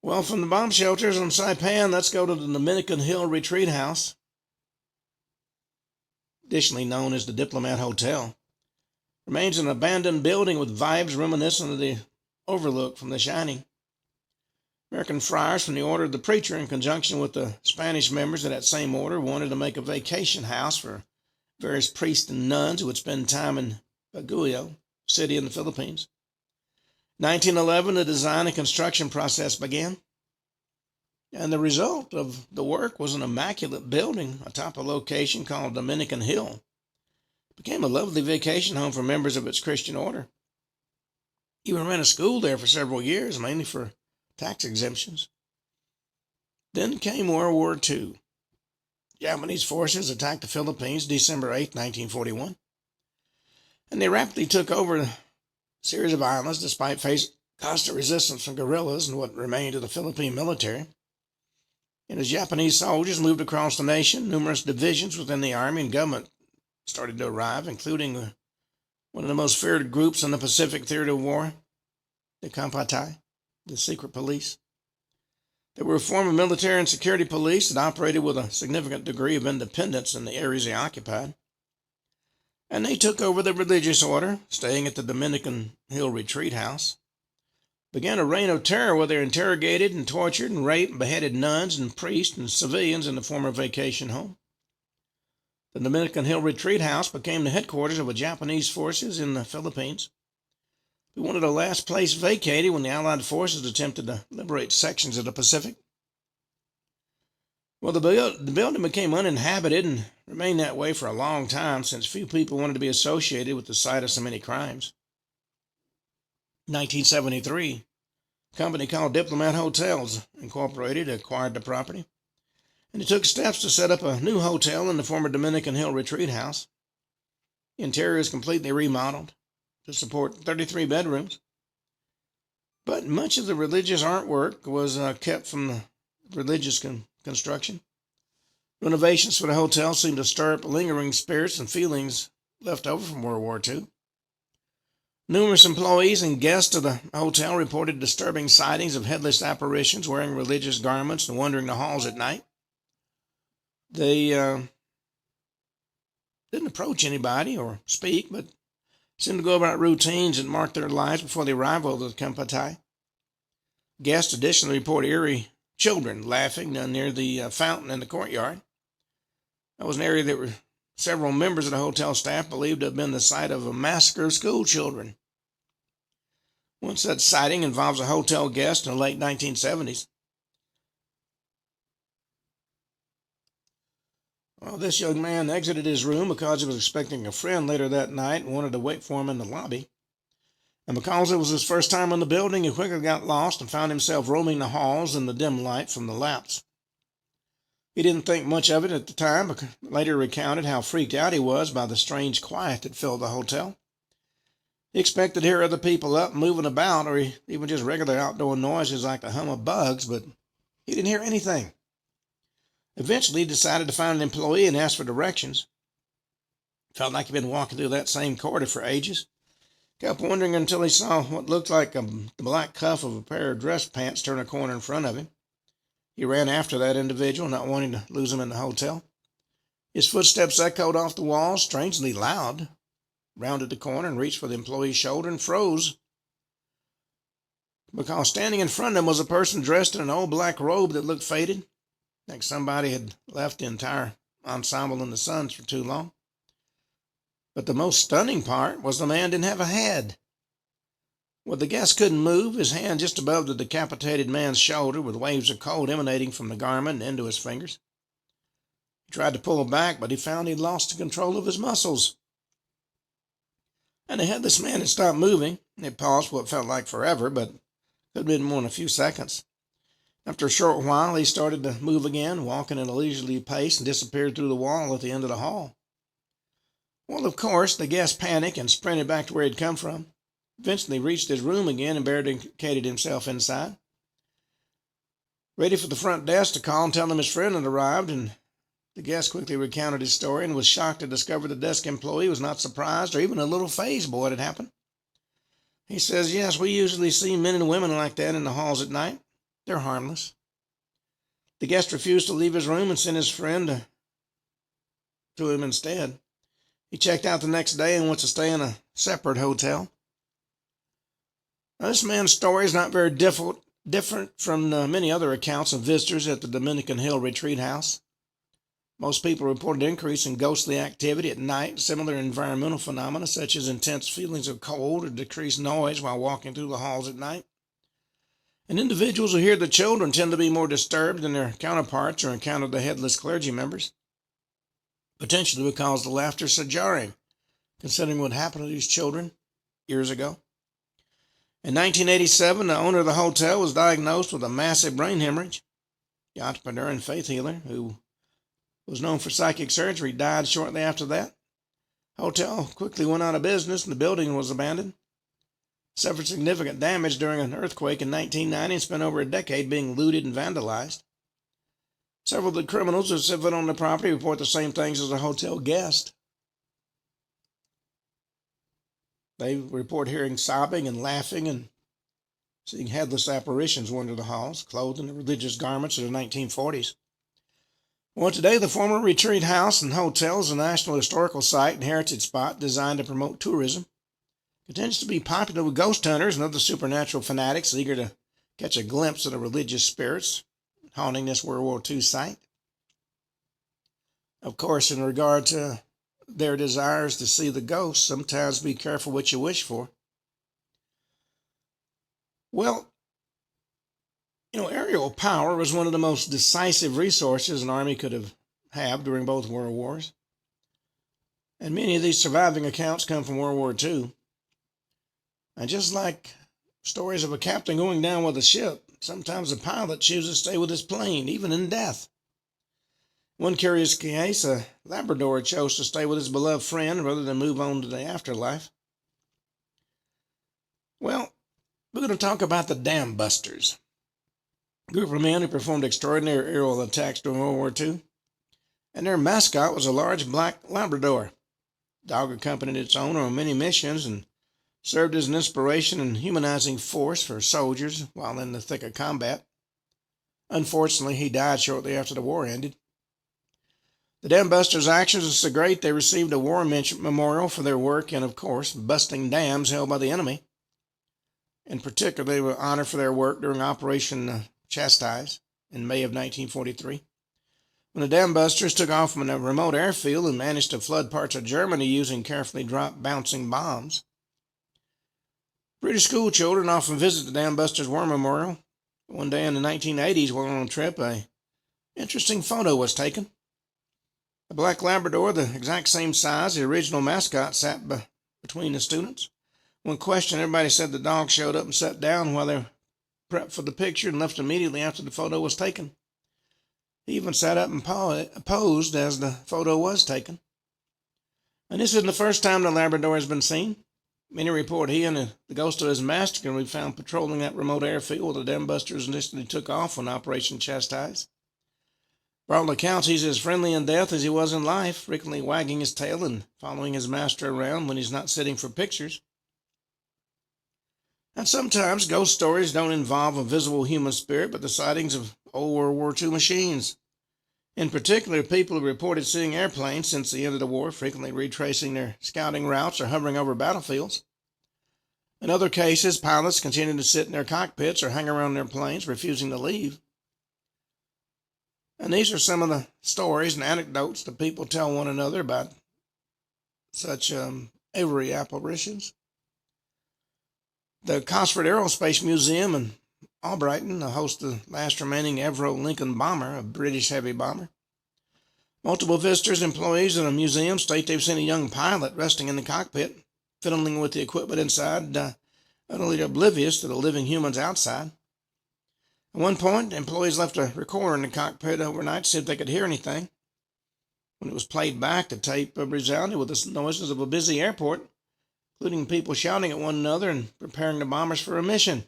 Well, from the bomb shelters on Saipan, let's go to the Dominican Hill Retreat House, additionally known as the Diplomat Hotel. Remains an abandoned building with vibes reminiscent of the overlook from The Shining. American friars from the Order of the Preacher, in conjunction with the Spanish members of that same order, wanted to make a vacation house for various priests and nuns who would spend time in Baguio, city in the Philippines. 1911, the design and construction process began, and the result of the work was an immaculate building atop a location called Dominican Hill. It became a lovely vacation home for members of its Christian order. Even ran a school there for several years, mainly for tax exemptions. Then came World War II. Japanese forces attacked the Philippines December 8, 1941, and they rapidly took over a series of islands despite facing constant resistance from guerrillas and what remained of the Philippine military. And as Japanese soldiers moved across the nation, numerous divisions within the army and government started to arrive, including one of the most feared groups in the Pacific theater of war, the Kampatai, the secret police. They were a form of military and security police that operated with a significant degree of independence in the areas they occupied. And they took over the religious order, staying at the Dominican Hill Retreat House. Began a reign of terror where they interrogated and tortured and raped and beheaded nuns and priests and civilians in the former vacation home. The Dominican Hill Retreat House became the headquarters of the Japanese forces in the Philippines. It was one of the last places vacated when the Allied forces attempted to liberate sections of the Pacific. Well, the building became uninhabited and remained that way for a long time, since few people wanted to be associated with the site of so many crimes. In 1973, a company called Diplomat Hotels Incorporated acquired the property, and it took steps to set up a new hotel in the former Dominican Hill Retreat House. The interior is completely remodeled to support 33 bedrooms, but much of the religious artwork was kept from the religious construction. Renovations for the hotel seemed to stir up lingering spirits and feelings left over from World War II. Numerous employees and guests of the hotel reported disturbing sightings of headless apparitions wearing religious garments and wandering the halls at night. They didn't approach anybody or speak, but seemed to go about routines that marked their lives before the arrival of the Kampatai. Guests additionally report eerie children laughing near the fountain in the courtyard. That was an area that several members of the hotel staff believed to have been the site of a massacre of school children. One such sighting involves a hotel guest in the late 1970s. Well, this young man exited his room because he was expecting a friend later that night and wanted to wait for him in the lobby. And because it was his first time in the building, he quickly got lost and found himself roaming the halls in the dim light from the lamps. He didn't think much of it at the time, but later recounted how freaked out he was by the strange quiet that filled the hotel. He expected to hear other people up moving about, or even just regular outdoor noises like the hum of bugs, but he didn't hear anything. Eventually, he decided to find an employee and ask for directions. Felt like he'd been walking through that same corridor for ages. Kept wondering until he saw what looked like the black cuff of a pair of dress pants turn a corner in front of him. He ran after that individual, not wanting to lose him in the hotel. His footsteps echoed off the walls, strangely loud. Rounded the corner and reached for the employee's shoulder and froze. Because standing in front of him was a person dressed in an old black robe that looked faded, like somebody had left the entire ensemble in the sun for too long. But the most stunning part was the man didn't have a head. Well, the guest couldn't move, his hand just above the decapitated man's shoulder, with waves of cold emanating from the garment and into his fingers. He tried to pull back, but he found he'd lost the control of his muscles. And the headless man had stopped moving. It paused for what felt like forever, but could have been more than a few seconds. After a short while, he started to move again, walking at a leisurely pace, and disappeared through the wall at the end of the hall. Well, of course, the guest panicked and sprinted back to where he'd come from. Eventually reached his room again and barricaded himself inside. Ready for the front desk to call and tell him his friend had arrived, and the guest quickly recounted his story and was shocked to discover the desk employee was not surprised or even a little fazed by what had happened. He says, "Yes, we usually see men and women like that in the halls at night. They're harmless." The guest refused to leave his room and sent his friend to him instead. He checked out the next day and went to stay in a separate hotel. Now, this man's story is not very different from many other accounts of visitors at the Dominican Hill Retreat House. Most people report an increase in ghostly activity at night, similar environmental phenomena such as intense feelings of cold or decreased noise while walking through the halls at night. And individuals who hear the children tend to be more disturbed than their counterparts or encounter the headless clergy members, potentially because the laughter is so jarring, considering what happened to these children years ago. In 1987, the owner of the hotel was diagnosed with a massive brain hemorrhage. The entrepreneur and faith healer, who was known for psychic surgery, died shortly after that. The hotel quickly went out of business and the building was abandoned. Suffered significant damage during an earthquake in 1990 and spent over a decade being looted and vandalized. Several of the criminals who set foot on the property report the same things as a hotel guest. They report hearing sobbing and laughing and seeing headless apparitions wander the halls, clothed in the religious garments of the 1940s. Well, today, the former retreat house and hotel is a National Historical Site and heritage spot designed to promote tourism. It continues to be popular with ghost hunters and other supernatural fanatics eager to catch a glimpse of the religious spirits haunting this World War II site. Of course, in regard to their desires to see the ghosts, sometimes be careful what you wish for. Well, aerial power was one of the most decisive resources an army could have during both world wars. And many of these surviving accounts come from World War II. And just like stories of a captain going down with a ship, sometimes a pilot chooses to stay with his plane, even in death. One curious case, a Labrador chose to stay with his beloved friend rather than move on to the afterlife. Well, we're going to talk about the Dam Busters, a group of men who performed extraordinary aerial attacks during World War II. And their mascot was a large black Labrador. The dog accompanied its owner on many missions and served as an inspiration and humanizing force for soldiers while in the thick of combat. Unfortunately, he died shortly after the war ended. The Dam Busters' actions were so great they received a war memorial for their work in, of course, busting dams held by the enemy. In particular, they were honored for their work during Operation Chastise in May of 1943, when the dam busters took off from a remote airfield and managed to flood parts of Germany using carefully dropped bouncing bombs. British school children often visit the dam busters' war memorial. One day in the 1980s, while on a trip, an interesting photo was taken. A black Labrador, the exact same size the original mascot, sat between the students. When questioned, everybody said the dog showed up and sat down while they prepped for the picture and left immediately after the photo was taken. He even sat up and posed as the photo was taken. And this isn't the first time the Labrador has been seen. Many report he and the ghost of his master can be found patrolling that remote airfield the dam busters initially took off on Operation Chastise. For all accounts, he's as friendly in death as he was in life, frequently wagging his tail and following his master around when he's not sitting for pictures. And sometimes ghost stories don't involve a visible human spirit, but the sightings of old World War II machines. In particular, people who reported seeing airplanes since the end of the war, frequently retracing their scouting routes or hovering over battlefields. In other cases, pilots continued to sit in their cockpits or hang around their planes, refusing to leave. And these are some of the stories and anecdotes that people tell one another about such Avery apparitions. The Cosford Aerospace Museum in Albrighton hosts the last remaining Avro Lincoln bomber, a British heavy bomber. Multiple visitors and employees of the museum state they've seen a young pilot resting in the cockpit, fiddling with the equipment inside, utterly oblivious to the living humans outside. At one point, employees left a recorder in the cockpit overnight to see if they could hear anything. When it was played back, the tape resounded with the noises of a busy airport, including people shouting at one another and preparing the bombers for a mission.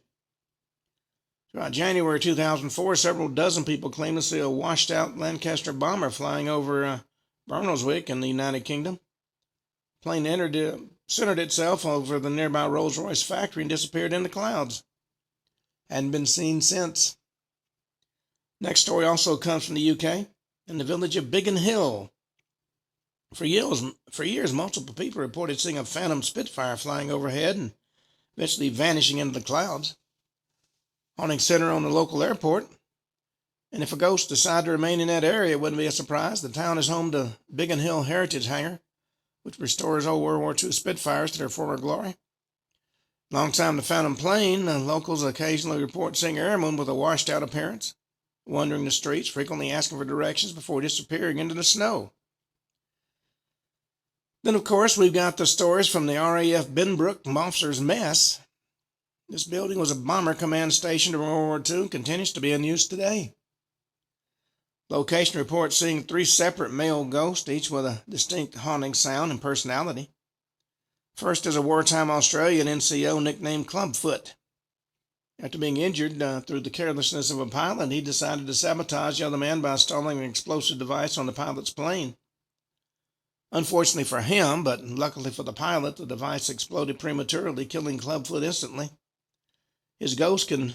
Throughout January 2004, several dozen people claimed to see a washed-out Lancaster bomber flying over Barnoldswick in the United Kingdom. The plane centered itself over the nearby Rolls-Royce factory and disappeared in the clouds. Hadn't been seen since. Next story also comes from the UK, in the village of Biggin Hill. For years, multiple people reported seeing a phantom Spitfire flying overhead and eventually vanishing into the clouds. Haunting center on the local airport. And if a ghost decided to remain in that area, it wouldn't be a surprise. The town is home to Biggin Hill Heritage Hangar, which restores old World War II Spitfires to their former glory. Alongside the phantom plane, locals occasionally report seeing airmen with a washed-out appearance, wandering the streets, frequently asking for directions before disappearing into the snow. Then, of course, we've got the stories from the RAF Benbrook Officers' Mess. This building was a bomber command station during World War II and continues to be in use today. Location reports seeing 3 separate male ghosts, each with a distinct haunting sound and personality. First is a wartime Australian NCO nicknamed Clubfoot. After being injured through the carelessness of a pilot, he decided to sabotage the other man by installing an explosive device on the pilot's plane. Unfortunately for him, but luckily for the pilot, the device exploded prematurely, killing Clubfoot instantly. His ghost can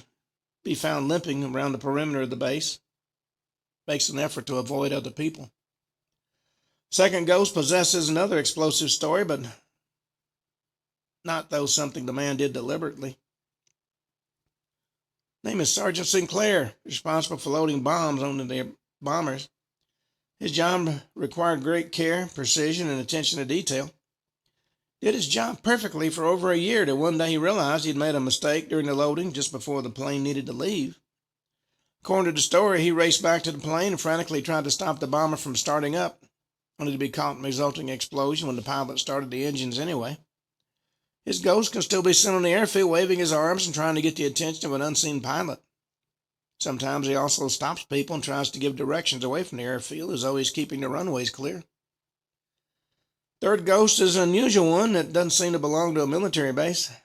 be found limping around the perimeter of the base. Makes an effort to avoid other people. Second ghost possesses another explosive story, but not though something the man did deliberately. Name is Sergeant Sinclair, responsible for loading bombs onto the bombers. His job required great care, precision, and attention to detail. Did his job perfectly for over a year till one day he realized he'd made a mistake during the loading just before the plane needed to leave. According to the story, he raced back to the plane and frantically tried to stop the bomber from starting up, only to be caught in the resulting explosion when the pilot started the engines anyway. His ghost can still be seen on the airfield waving his arms and trying to get the attention of an unseen pilot. Sometimes he also stops people and tries to give directions away from the airfield as though he's keeping the runways clear. Third ghost is an unusual one that doesn't seem to belong to a military base. As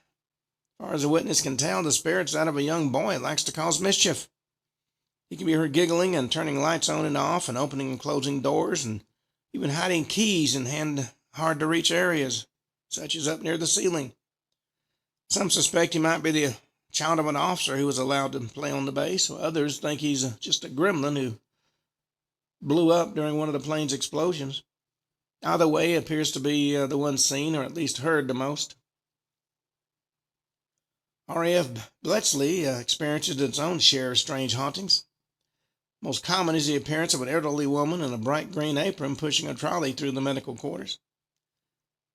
far as a witness can tell, the spirit's that of a young boy that likes to cause mischief. He can be heard giggling and turning lights on and off and opening and closing doors and even hiding keys in hard-to-reach areas, such as up near the ceiling. Some suspect he might be the child of an officer who was allowed to play on the base, while others think he's just a gremlin who blew up during one of the plane's explosions. Either way, it appears to be the one seen or at least heard the most. RAF Bletchley experiences its own share of strange hauntings. Most common is the appearance of an elderly woman in a bright green apron pushing a trolley through the medical quarters.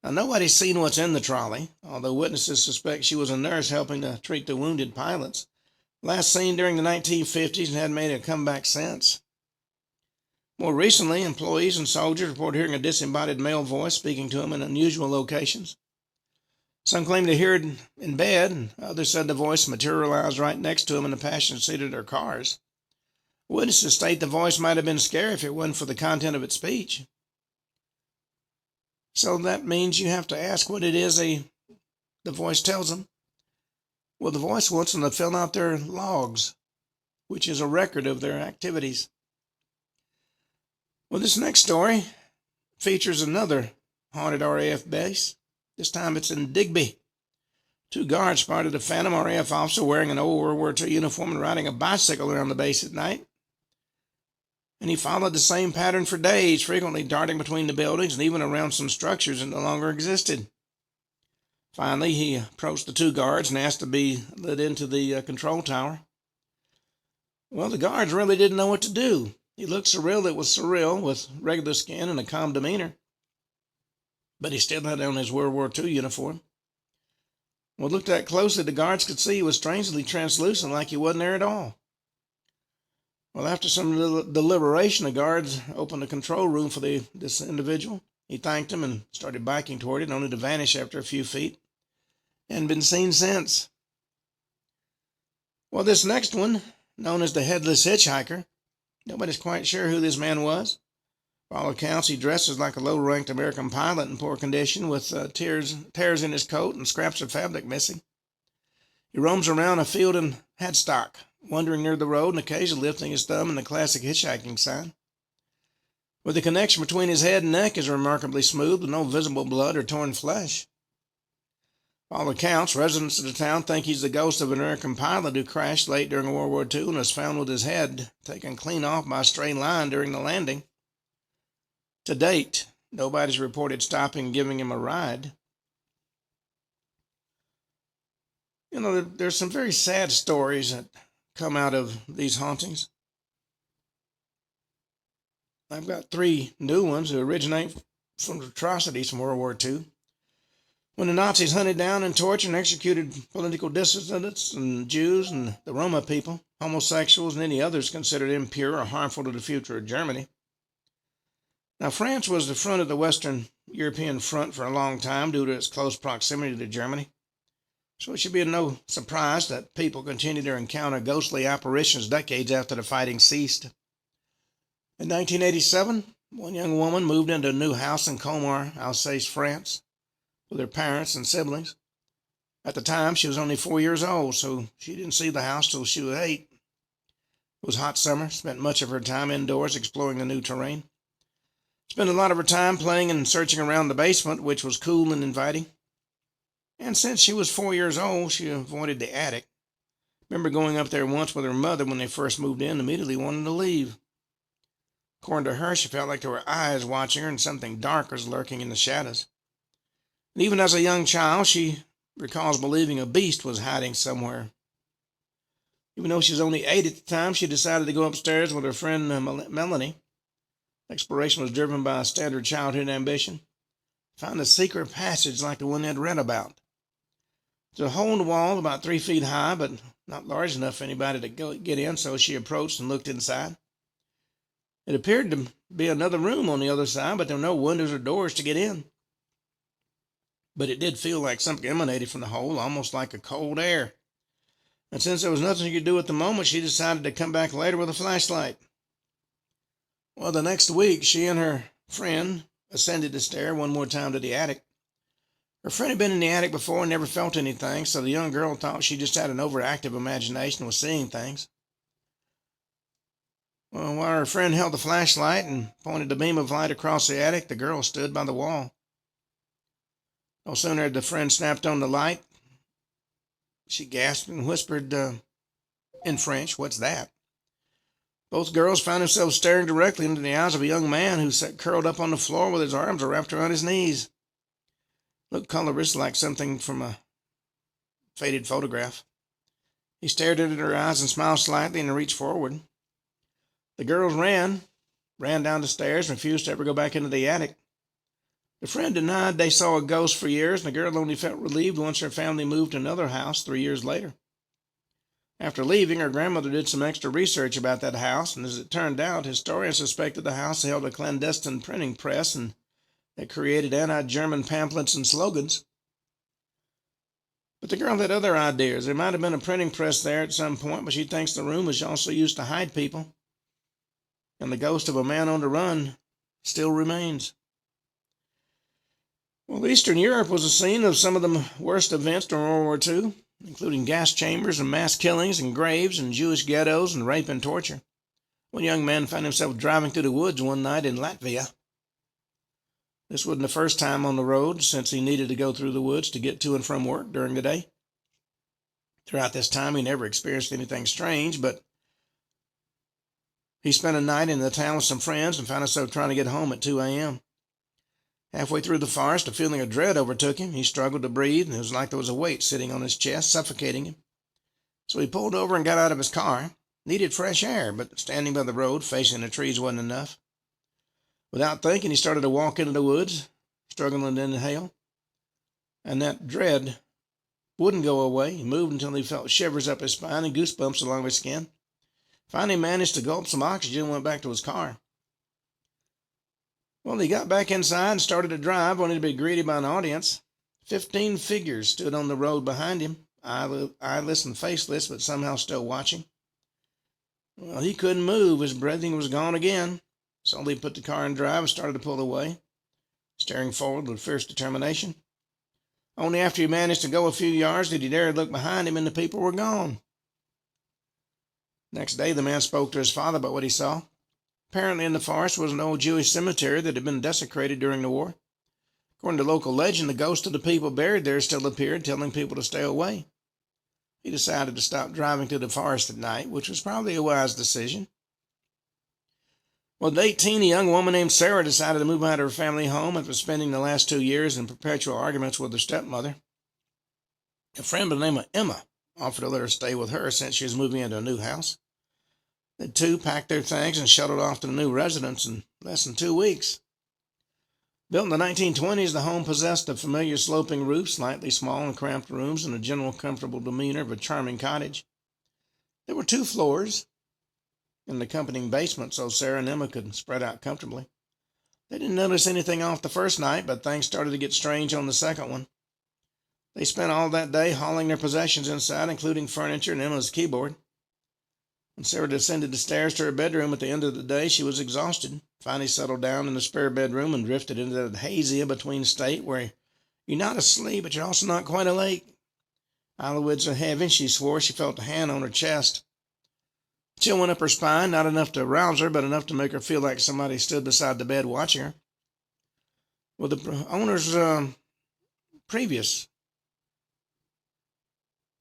Now, nobody's seen what's in the trolley, although witnesses suspect she was a nurse helping to treat the wounded pilots, last seen during the 1950s and hadn't made a comeback since. More recently, employees and soldiers report hearing a disembodied male voice speaking to them in unusual locations. Some claim to hear it in bed, and others said the voice materialized right next to them in the passenger seat of their cars. Witnesses state the voice might have been scary if it wasn't for the content of its speech. So that means you have to ask what it is the voice tells them. Well, the voice wants them to fill out their logs, which is a record of their activities. Well, this next story features another haunted RAF base. This time it's in Digby. 2 guards spotted a phantom RAF officer wearing an old World War II uniform and riding a bicycle around the base at night. And he followed the same pattern for days, frequently darting between the buildings and even around some structures that no longer existed. Finally, he approached the 2 guards and asked to be led into the control tower. Well, the guards really didn't know what to do. He looked surreal. It was surreal, with regular skin and a calm demeanor. But he still had on his World War II uniform. When looked at closely, the guards could see he was strangely translucent, like he wasn't there at all. Well, after some deliberation, the guards opened the control room for this individual. He thanked him and started biking toward it, only to vanish after a few feet, and been seen since. Well, this next one, known as the Headless Hitchhiker, nobody's quite sure who this man was. By all accounts, he dresses like a low-ranked American pilot in poor condition, with tears in his coat and scraps of fabric missing. He roams around a field in Hadstock, wandering near the road and occasionally lifting his thumb in the classic hitchhiking sign. But the connection between his head and neck is remarkably smooth, with no visible blood or torn flesh. By all accounts, residents of the town think he's the ghost of an American pilot who crashed late during World War II and was found with his head taken clean off by a stray line during the landing. To date, nobody's reported stopping and giving him a ride. You know, there's some very sad stories that come out of these hauntings. I've got 3 new ones that originate from atrocities from World War II. When the Nazis hunted down and tortured and executed political dissidents and Jews and the Roma people, homosexuals, and any others considered impure or harmful to the future of Germany. Now, France was the front of the Western European front for a long time due to its close proximity to Germany. So it should be no surprise that people continued to encounter ghostly apparitions decades after the fighting ceased. In 1987, one young woman moved into a new house in Colmar, Alsace, France, with her parents and siblings. At the time, she was only 4 years old, so she didn't see the house till she was 8. It was hot summer, spent much of her time indoors exploring the new terrain. Spent a lot of her time playing and searching around the basement, which was cool and inviting. And since she was 4 years old, she avoided the attic. Remember going up there once with her mother when they first moved in, immediately wanting to leave. According to her, she felt like there were eyes watching her and something dark was lurking in the shadows. And even as a young child, she recalls believing a beast was hiding somewhere. Even though she was only 8 at the time, she decided to go upstairs with her friend Melanie. Exploration was driven by a standard childhood ambition. Found a secret passage like the one they'd read about. There's a hole in the wall about 3 feet high, but not large enough for anybody to get in, so she approached and looked inside. It appeared to be another room on the other side, but there were no windows or doors to get in. But it did feel like something emanated from the hole, almost like a cold air. And since there was nothing she could do at the moment, she decided to come back later with a flashlight. Well, the next week, she and her friend ascended the stair one more time to the attic. Her friend had been in the attic before and never felt anything, so the young girl thought she just had an overactive imagination and was seeing things. Well, while her friend held the flashlight and pointed the beam of light across the attic, the girl stood by the wall. No sooner had the friend snapped on the light, she gasped and whispered in French, "What's that?" Both girls found themselves staring directly into the eyes of a young man who sat curled up on the floor with his arms wrapped around his knees. Looked colorless, like something from a faded photograph. He stared into her eyes and smiled slightly and reached forward. The girls ran down the stairs and refused to ever go back into the attic. The friend denied they saw a ghost for years, and the girl only felt relieved once her family moved to another house 3 years later. After leaving, her grandmother did some extra research about that house, and as it turned out, historians suspected the house held a clandestine printing press and that created anti-German pamphlets and slogans. But the girl had other ideas. There might have been a printing press there at some point, but she thinks the room was also used to hide people. And the ghost of a man on the run still remains. Well, Eastern Europe was the scene of some of the worst events during World War II, including gas chambers and mass killings and graves and Jewish ghettos and rape and torture. One young man found himself driving through the woods one night in Latvia. This wasn't the first time on the road since he needed to go through the woods to get to and from work during the day. Throughout this time, he never experienced anything strange, but he spent a night in the town with some friends and found himself trying to get home at 2 a.m. Halfway through the forest, a feeling of dread overtook him. He struggled to breathe, and it was like there was a weight sitting on his chest, suffocating him. So he pulled over and got out of his car. Needed fresh air, but standing by the road, facing the trees wasn't enough. Without thinking, he started to walk into the woods, struggling to inhale. And that dread wouldn't go away. He moved until he felt shivers up his spine and goosebumps along his skin. Finally managed to gulp some oxygen and went back to his car. Well, he got back inside and started to drive, only to be greeted by an audience. 15 figures stood on the road behind him, eyeless and faceless, but somehow still watching. Well, he couldn't move. His breathing was gone again. So he put the car in drive and started to pull away, staring forward with fierce determination. Only after he managed to go a few yards did he dare look behind him, and the people were gone. Next day, the man spoke to his father about what he saw. Apparently in the forest was an old Jewish cemetery that had been desecrated during the war. According to local legend, the ghosts of the people buried there still appeared, telling people to stay away. He decided to stop driving through the forest at night, which was probably a wise decision. Well, at 18, a young woman named Sarah decided to move out of her family home after spending the last 2 years in perpetual arguments with her stepmother. A friend by the name of Emma offered to let her stay with her since she was moving into a new house. The two packed their things and shuttled off to the new residence in less than 2 weeks. Built in the 1920s, the home possessed a familiar sloping roof, slightly small and cramped rooms, and a general comfortable demeanor of a charming cottage. There were 2 floors and the accompanying basement, so Sarah and Emma could spread out comfortably. They didn't notice anything off the first night, but things started to get strange on the second one. They spent all that day hauling their possessions inside, including furniture and Emma's keyboard. When Sarah descended the stairs to her bedroom at the end of the day, she was exhausted, finally settled down in the spare bedroom and drifted into that hazy in-between state where you're not asleep, but you're also not quite awake. Eyelids are heavy, and she swore she felt a hand on her chest. Chill went up her spine, not enough to arouse her, but enough to make her feel like somebody stood beside the bed watching her. Well, the owner's previous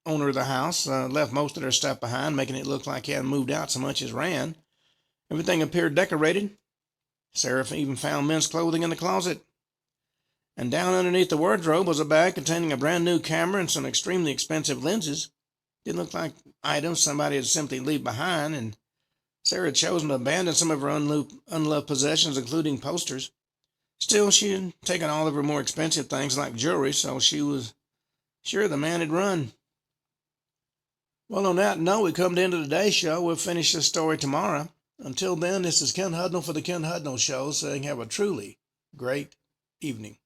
owner of the house left most of their stuff behind, making it look like he hadn't moved out so much as ran. Everything appeared decorated. Sarah even found men's clothing in the closet. And down underneath the wardrobe was a bag containing a brand new camera and some extremely expensive lenses. Didn't look like items somebody had simply left behind, and Sarah had chosen to abandon some of her unloved possessions, including posters. Still, she had taken all of her more expensive things like jewelry, so she was sure the man had run. Well, on that note, we come to the end of today's show. We'll finish this story tomorrow. Until then, this is Ken Hudnall for the Ken Hudnall Show saying have a truly great evening.